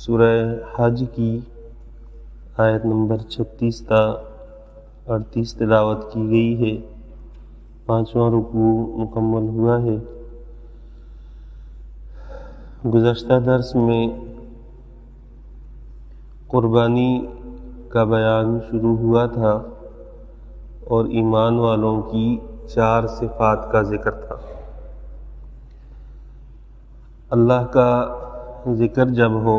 سورہ حج کی آیت نمبر 36 تا 38 تلاوت کی گئی ہے۔ 5واں رکوع مکمل ہوا ہے۔ گزشتہ درس میں قربانی کا بیان شروع ہوا تھا اور ایمان والوں کی 4 صفات کا ذکر تھا۔ اللہ کا ذکر جب ہو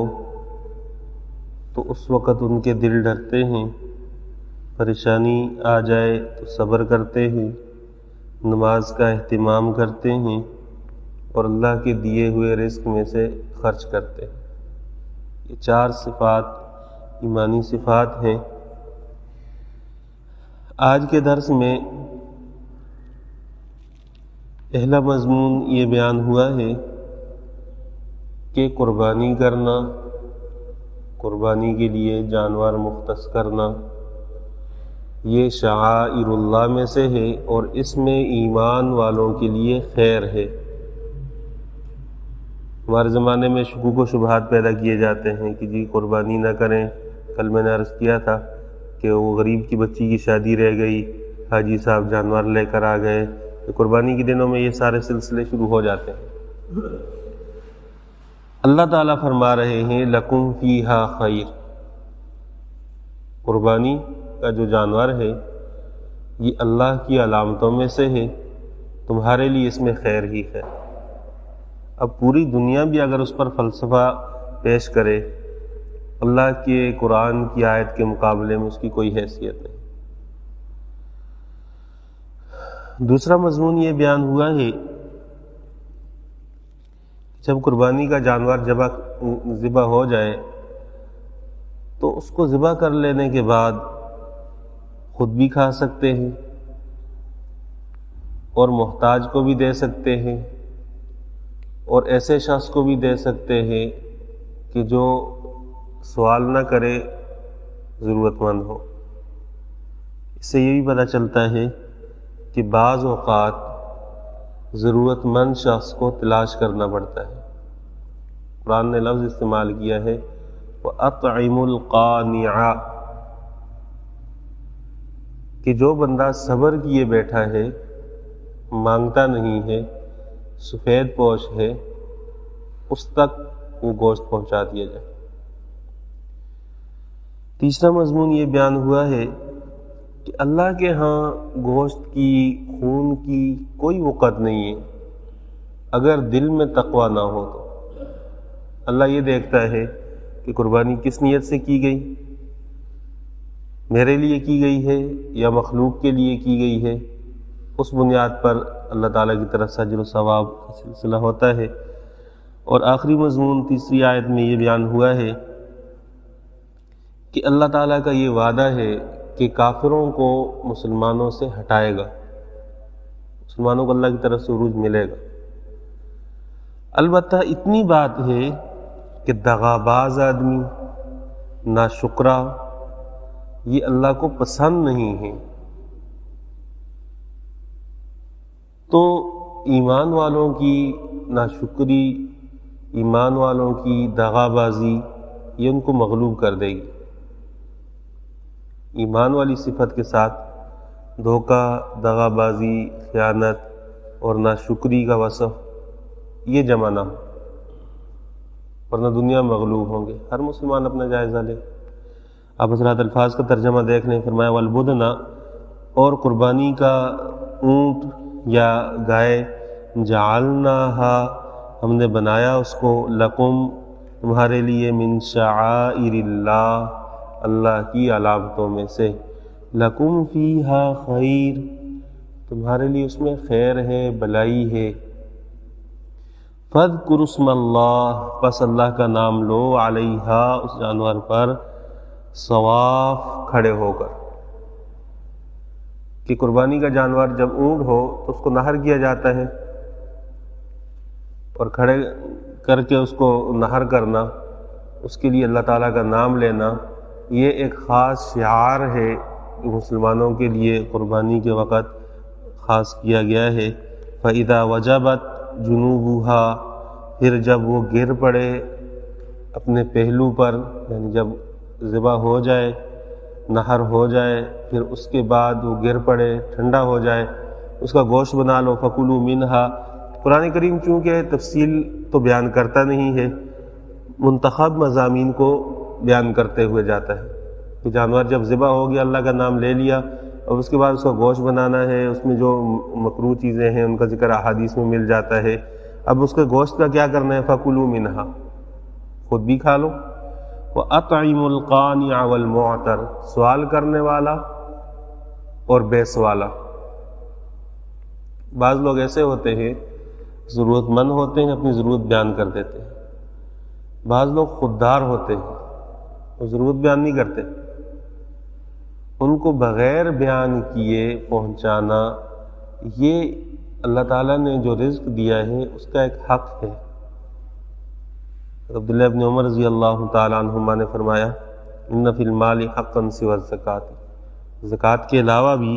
تو اس وقت ان کے دل ڈرتے ہیں، پریشانی آ جائے تو صبر کرتے ہیں، نماز کا اہتمام کرتے ہیں اور اللہ کے دیے ہوئے رزق میں سے خرچ کرتے ہیں۔ یہ 4 صفات ایمانی صفات ہیں۔ آج کے درس میں پہلا مضمون یہ بیان ہوا ہے کہ قربانی کرنا، قربانی کے لیے جانور مختص کرنا، یہ شعائر اللہ میں سے ہے اور اس میں ایمان والوں کے لیے خیر ہے۔ ہمارے زمانے میں شکوک و شبہات پیدا کیے جاتے ہیں کہ جی قربانی نہ کریں۔ کل میں نے عرض کیا تھا کہ وہ غریب کی بچی کی شادی رہ گئی، حاجی صاحب جانور لے کر آ گئے، تو قربانی کے دنوں میں یہ سارے سلسلے شروع ہو جاتے ہیں۔ اللہ تعالیٰ فرما رہے ہیں لَکُمْ فِیہا خیر، قربانی کا جو جانور ہے یہ اللہ کی علامتوں میں سے ہے، تمہارے لیے اس میں خیر ہی ہے۔ اب پوری دنیا بھی اگر اس پر فلسفہ پیش کرے، اللہ کے قرآن کی آیت کے مقابلے میں اس کی کوئی حیثیت نہیں۔ دوسرا مضمون یہ بیان ہوا ہے جب قربانی کا جانور ذبح ہو جائے تو اس کو ذبح کر لینے کے بعد خود بھی کھا سکتے ہیں اور محتاج کو بھی دے سکتے ہیں اور ایسے شخص کو بھی دے سکتے ہیں کہ جو سوال نہ کرے، ضرورت مند ہو۔ اس سے یہ بھی پتہ چلتا ہے کہ بعض اوقات ضرورت مند شخص کو تلاش کرنا پڑتا ہے۔ قرآن نے لفظ استعمال کیا ہے وَأَطْعِمُ الْقَانِعَ، کہ جو بندہ صبر کیے بیٹھا ہے، مانگتا نہیں ہے، سفید پوش ہے، اس تک وہ گوشت پہنچا دیا جائے۔ تیسرا مضمون یہ بیان ہوا ہے کہ اللہ کے ہاں گوشت کی، خون کی کوئی وقت نہیں ہے اگر دل میں تقوی نہ ہو تو۔ اللہ یہ دیکھتا ہے کہ قربانی کس نیت سے کی گئی، میرے لیے کی گئی ہے یا مخلوق کے لیے کی گئی ہے، اس بنیاد پر اللہ تعالیٰ کی طرف سے اجر و ثواب کا سلسلہ ہوتا ہے۔ اور آخری مضمون تیسری آیت میں یہ بیان ہوا ہے کہ اللہ تعالیٰ کا یہ وعدہ ہے کہ کافروں کو مسلمانوں سے ہٹائے گا، مسلمانوں کو اللہ کی طرف سے عروج ملے گا۔ البتہ اتنی بات ہے کہ دغاباز آدمی، ناشکرا، یہ اللہ کو پسند نہیں ہے۔ تو ایمان والوں کی ناشکری، ایمان والوں کی دغابازی، یہ ان کو مغلوب کر دے گی۔ ایمان والی صفت کے ساتھ دھوکہ، دغابازی، خیانت اور ناشکری کا وصف یہ جمع نہ ہو، ورنہ دنیا مغلوب ہوں گے۔ ہر مسلمان اپنا جائزہ لے۔ آپ حضرات الفاظ کا ترجمہ دیکھ لیں۔ فرمایا والبدنا، اور قربانی کا اونٹ یا گائے، جعلناہا، ہم نے بنایا اس کو، لکم، تمہارے لیے، من شعائر اللہ، اللہ کی علامتوں میں سے، لکم فیہا خیر، تمہارے لیے اس میں خیر ہے، بلائی ہے۔ فاذکروا اسم اللہ، پس اللہ کا نام لو، علیہا، اس جانور پر، صواف، کھڑے ہو کر۔ کہ قربانی کا جانور جب اونٹ ہو تو اس کو نہر کیا جاتا ہے، اور کھڑے کر کے اس کو نہر کرنا، اس کے لیے اللہ تعالیٰ کا نام لینا، یہ ایک خاص شعار ہے مسلمانوں کے لیے، قربانی کے وقت خاص کیا گیا ہے۔ فَإِذَا وَجَبَتْ جُنُوبُهَا، پھر جب وہ گر پڑے اپنے پہلو پر، یعنی جب ذبح ہو جائے، نہر ہو جائے، پھر اس کے بعد وہ گر پڑے، ٹھنڈا ہو جائے، اس کا گوشت بنا لو، فکلوا منہا۔ قرآن کریم چونکہ تفصیل تو بیان کرتا نہیں ہے، منتخب مضامین کو بیان کرتے ہوئے جاتا ہے کہ جانور جب ذبح ہو گیا، اللہ کا نام لے لیا، اور اس کے بعد اس کا گوشت بنانا ہے، اس میں جو مکروہ چیزیں ہیں ان کا ذکر احادیث میں مل جاتا ہے۔ اب اس کے گوشت کا کیا کرنا ہے؟ فَكُلُوا مِنْهَا، خود بھی کھا لو، وَأَطْعِمُوا الْقَانِعَ وَالْمُعْتَرَ، سوال کرنے والا اور بیس والا۔ بعض لوگ ایسے ہوتے ہیں، ضرورت مند ہوتے ہیں، اپنی ضرورت بیان کر دیتے ہیں۔ بعض لوگ خوددار ہوتے ہیں، وہ ضرورت بیان نہیں کرتے، ان کو بغیر بیان کیے پہنچانا، یہ اللہ تعالیٰ نے جو رزق دیا ہے اس کا ایک حق ہے۔ عبداللہ ابن عمر رضی اللہ تعالیٰ عنہما نے فرمایا، ان فی المال حقا سوى الزکوٰۃ، زکوٰۃ کے علاوہ بھی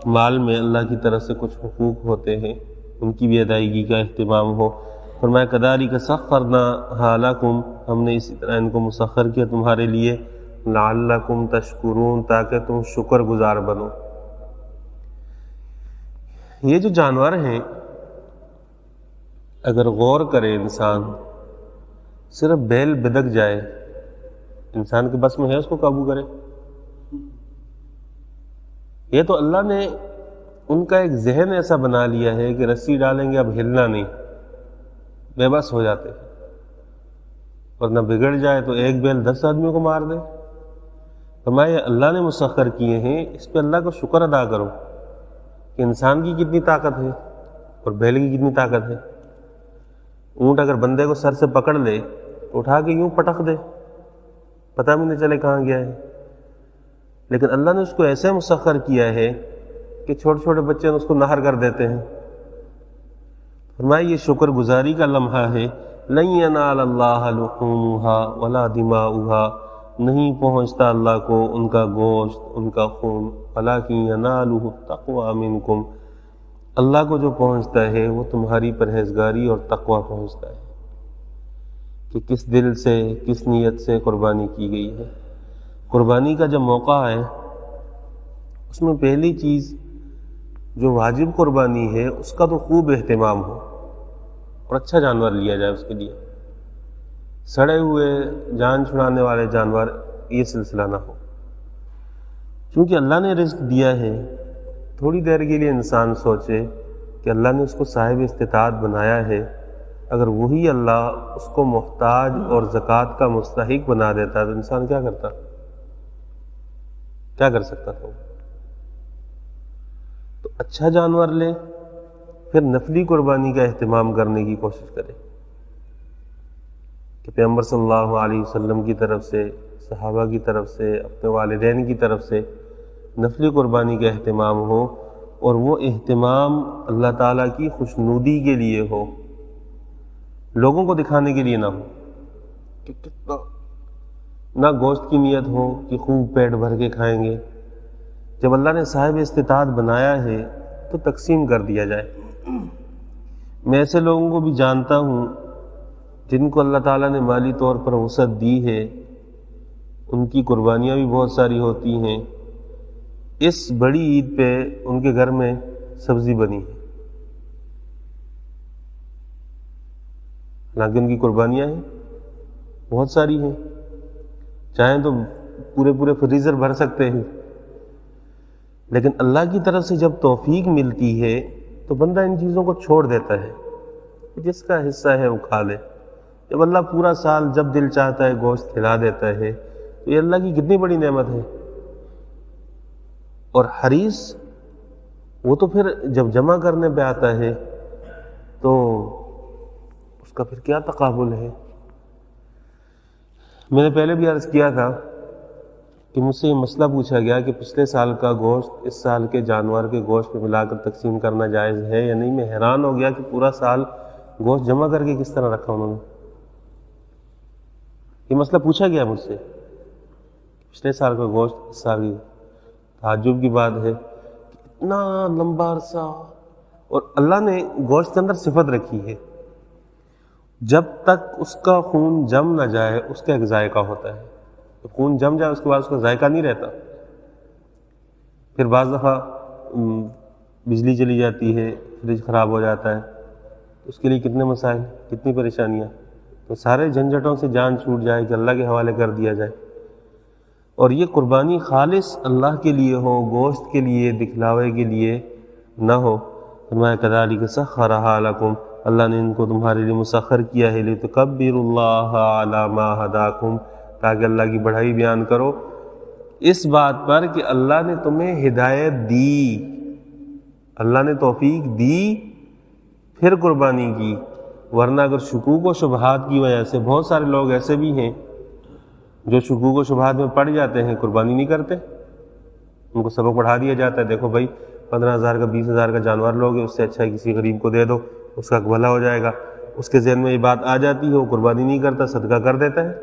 مال میں اللہ کی طرف سے کچھ حقوق ہوتے ہیں، ان کی بھی ادائیگی کا اہتمام ہو۔ فرمایا کذالک سخرناھا لکم، ہم نے اسی طرح ان کو مسخر کیا تمہارے لیے، لعلکم تشکرون، تاکہ تم شکر گزار بنو۔ یہ جو جانور ہیں، اگر غور کرے انسان، صرف بیل بدک جائے، انسان کے بس میں ہے اس کو قابو کرے؟ یہ تو اللہ نے ان کا ایک ذہن ایسا بنا لیا ہے کہ رسی ڈالیں گے اب ہلنا نہیں، بے بس ہو جاتے، ورنہ بگڑ جائے تو ایک بیل 10 آدمیوں کو مار دے۔ فرمایا اللہ نے مسخر کیے ہیں، اس پہ اللہ کو شکر ادا کرو کہ انسان کی کتنی طاقت ہے اور بیل کی کتنی طاقت ہے۔ اونٹ اگر بندے کو سر سے پکڑ لے تو اٹھا کے یوں پٹک دے، پتہ بھی نہیں چلے کہاں گیا ہے، لیکن اللہ نے اس کو ایسے مسخر کیا ہے کہ چھوٹے چھوٹے بچے اس کو نہر کر دیتے ہیں۔ فرمایا یہ شکر گزاری کا لمحہ ہے۔ لن ینال اللہ لحومها ولا دماؤها، نہیں پہنچتا اللہ کو ان کا گوشت، ان کا خون، ولکن ینالہ التقوی منکم، اللہ کو جو پہنچتا ہے وہ تمہاری پرہیزگاری اور تقوی پہنچتا ہے، کہ کس دل سے، کس نیت سے قربانی کی گئی ہے۔ قربانی کا جب موقع ہے، اس میں پہلی چیز جو واجب قربانی ہے اس کا تو خوب اہتمام ہو اور اچھا جانور لیا جائے، اس کے لیے سڑے ہوئے جان چھڑانے والے جانور یہ سلسلہ نہ ہو۔ چونکہ اللہ نے رزق دیا ہے، تھوڑی دیر کے لیے انسان سوچے کہ اللہ نے اس کو صاحب استطاعت بنایا ہے، اگر وہی اللہ اس کو محتاج اور زکوٰۃ کا مستحق بنا دیتا تو انسان کیا کرتا؟ کیا کر سکتا تھا؟ تو اچھا جانور لے، پھر نفلی قربانی کا اہتمام کرنے کی کوشش کرے کہ پیغمبر صلی اللہ علیہ وسلم کی طرف سے، صحابہ کی طرف سے، اپنے والدین کی طرف سے نفلی قربانی کا اہتمام ہو، اور وہ اہتمام اللہ تعالیٰ کی خوشنودی کے لیے ہو، لوگوں کو دکھانے کے لیے نہ ہو کہ کتنا، نہ گوشت کی نیت ہو کہ خوب پیٹ بھر کے کھائیں گے۔ جب اللہ نے صاحب استطاعت بنایا ہے تو تقسیم کر دیا جائے۔ میں ایسے لوگوں کو بھی جانتا ہوں جن کو اللہ تعالیٰ نے مالی طور پر وسعت دی ہے، ان کی قربانیاں بھی بہت ساری ہوتی ہیں۔ اس بڑی عید پہ ان کے گھر میں سبزی بنی ہے، حالانکہ ان کی قربانیاں ہیں بہت ساری ہیں، چاہیں تو پورے فریزر بھر سکتے ہیں، لیکن اللہ کی طرف سے جب توفیق ملتی ہے تو بندہ ان چیزوں کو چھوڑ دیتا ہے، جس کا حصہ ہے وہ کھا لے۔ جب اللہ پورا سال جب دل چاہتا ہے گوشت کھلا دیتا ہے تو یہ اللہ کی کتنی بڑی نعمت ہے۔ اور حریص وہ تو پھر جب جمع کرنے پہ آتا ہے تو اس کا پھر کیا تقابل ہے۔ میں نے پہلے بھی عرض کیا تھا کہ مجھ سے یہ مسئلہ پوچھا گیا کہ پچھلے سال کا گوشت اس سال کے جانور کے گوشت پہ ملا کر تقسیم کرنا جائز ہے یا نہیں۔ میں حیران ہو گیا کہ پورا سال گوشت جمع کر کے کس طرح رکھا انہوں نے۔ یہ مسئلہ پوچھا گیا مجھ سے، پچھلے سال کا گوشت اس سال کی، تعجب کی بات ہے کہ اتنا لمبا عرصہ، اور اللہ نے گوشت کے اندر صفت رکھی ہے، جب تک اس کا خون جم نہ جائے اس کا ایک ذائقہ ہوتا ہے. تو خون جم جائے اس کے بعد اس کا ذائقہ نہیں رہتا. پھر بعض دفعہ بجلی چلی جاتی ہے، فریج خراب ہو جاتا ہے، اس کے لیے کتنے مسائل، کتنی پریشانیاں. تو سارے جھنجھٹوں سے جان چھوٹ جائے کہ اللہ کے حوالے کر دیا جائے، اور یہ قربانی خالص اللہ کے لیے ہو، گوشت کے لیے، دکھلاوے کے لیے نہ ہو. فرمایا کذالک سخرھا لکم، اللہ نے ان کو تمہارے لیے مسخر کیا ہے، لتکبروا اللہ علی ما ھداکم، تاکہ اللہ کی بڑائی بیان کرو اس بات پر کہ اللہ نے تمہیں ہدایت دی، اللہ نے توفیق دی پھر قربانی کی. ورنہ اگر شکوک و شبہات کی وجہ سے، بہت سارے لوگ ایسے بھی ہیں جو شکوک و شبہات میں پڑ جاتے ہیں، قربانی نہیں کرتے. ان کو سبق پڑھا دیا جاتا ہے، دیکھو بھائی 15,000 کا 20,000 کا جانور لوگے، اس سے اچھا ہے کسی غریب کو دے دو، اس کا بھلا ہو جائے گا. اس کے ذہن میں یہ بات آ جاتی ہے، وہ قربانی نہیں کرتا، صدقہ کر دیتا ہے.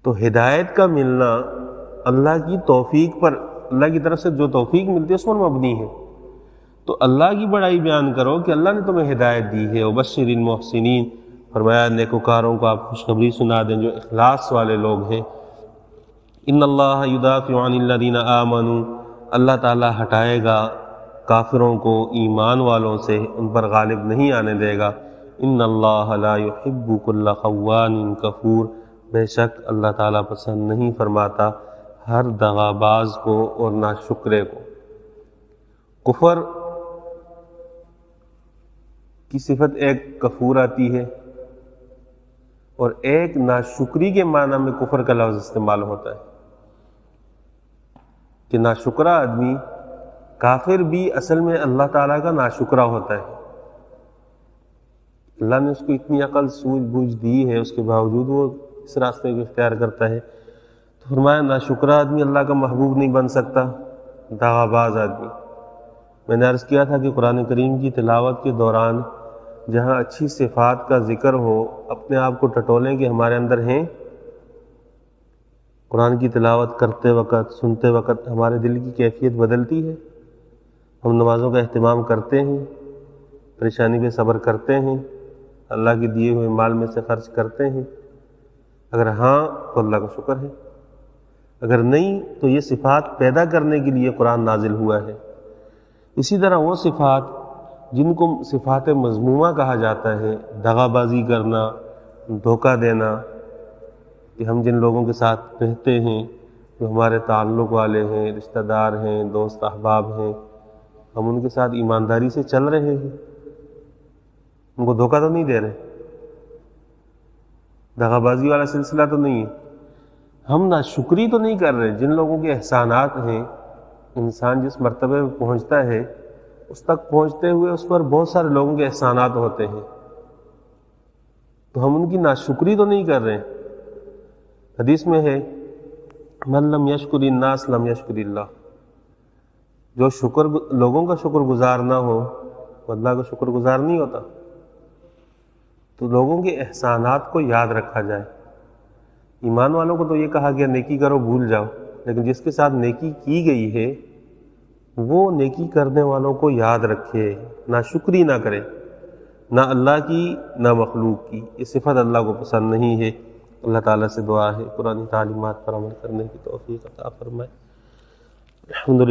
تو ہدایت کا ملنا اللہ کی توفیق پر، اللہ کی طرف سے جو توفیق ملتی ہے اس پر مبنی ہے. تو اللہ کی بڑائی بیان کرو کہ اللہ نے تمہیں ہدایت دی ہے. وبشر المحسنین، فرمایا نیکوکاروں کو آپ خوشخبری سنا دیں جو اخلاص والے لوگ ہیں. ان اللہ یدافع عن الذین آمنوا، اللہ تعالیٰ ہٹائے گا کافروں کو ایمان والوں سے، ان پر غالب نہیں آنے دے گا. ان اللہ لا يحب كل خوان کفور، بے شک اللہ تعالیٰ پسند نہیں فرماتا ہر دغا باز کو اور ناشکرے کو. کفر کی صفت ایک کفور آتی ہے، اور ایک ناشکری کے معنی میں کفر کا لفظ استعمال ہوتا ہے کہ ناشکرا آدمی، کافر بھی اصل میں اللہ تعالیٰ کا ناشکرا ہوتا ہے. اللہ نے اس کو اتنی عقل سوجھ بوجھ دی ہے، اس کے باوجود وہ اس راستے کو اختیار کرتا ہے. تو فرمایا ناشکرا آدمی اللہ کا محبوب نہیں بن سکتا، دغا باز آدمی. میں نے عرض کیا تھا کہ قرآن کریم کی تلاوت کے دوران جہاں اچھی صفات کا ذکر ہو، اپنے آپ کو ٹٹولیں کہ ہمارے اندر ہیں. قرآن کی تلاوت کرتے وقت، سنتے وقت ہمارے دل کی کیفیت بدلتی ہے. ہم نمازوں کا اہتمام کرتے ہیں، پریشانی پہ صبر کرتے ہیں، اللہ کے دیے ہوئے مال میں سے خرچ کرتے ہیں. اگر ہاں تو اللہ کا شکر ہے، اگر نہیں تو یہ صفات پیدا کرنے کے لیے قرآن نازل ہوا ہے. اسی طرح وہ صفات جن کو صفات مذمومہ کہا جاتا ہے، دغا بازی کرنا، دھوکہ دینا، کہ ہم جن لوگوں کے ساتھ رہتے ہیں، جو ہمارے تعلق والے ہیں، رشتہ دار ہیں، دوست احباب ہیں، ہم ان کے ساتھ ایمانداری سے چل رہے ہیں، ان کو دھوکہ تو نہیں دے رہے، دغا بازی والا سلسلہ تو نہیں ہے. ہم ناشکری تو نہیں کر رہے. جن لوگوں کے احسانات ہیں، انسان جس مرتبے میں پہنچتا ہے اس تک پہنچتے ہوئے اس پر بہت سارے لوگوں کے احسانات ہوتے ہیں، تو ہم ان کی ناشکری تو نہیں کر رہے. حدیث میں ہے من لم یشکر الناس لم یشکر اللہ، جو لوگوں کا شکر گزار نہ ہو وہ اللہ کا شکر گزار نہیں ہوتا. تو لوگوں کے احسانات کو یاد رکھا جائے. ایمان والوں کو تو یہ کہا گیا نیکی کرو بھول جاؤ، لیکن جس کے ساتھ نیکی کی گئی ہے وہ نیکی کرنے والوں کو یاد رکھے، ناشکری نہ کرے، نہ اللہ کی نہ مخلوق کی. یہ صفت اللہ کو پسند نہیں ہے. اللہ تعالیٰ سے دعا ہے قرآن تعلیمات پر عمل کرنے کی توفیق عطا فرمائے. الحمدللہ.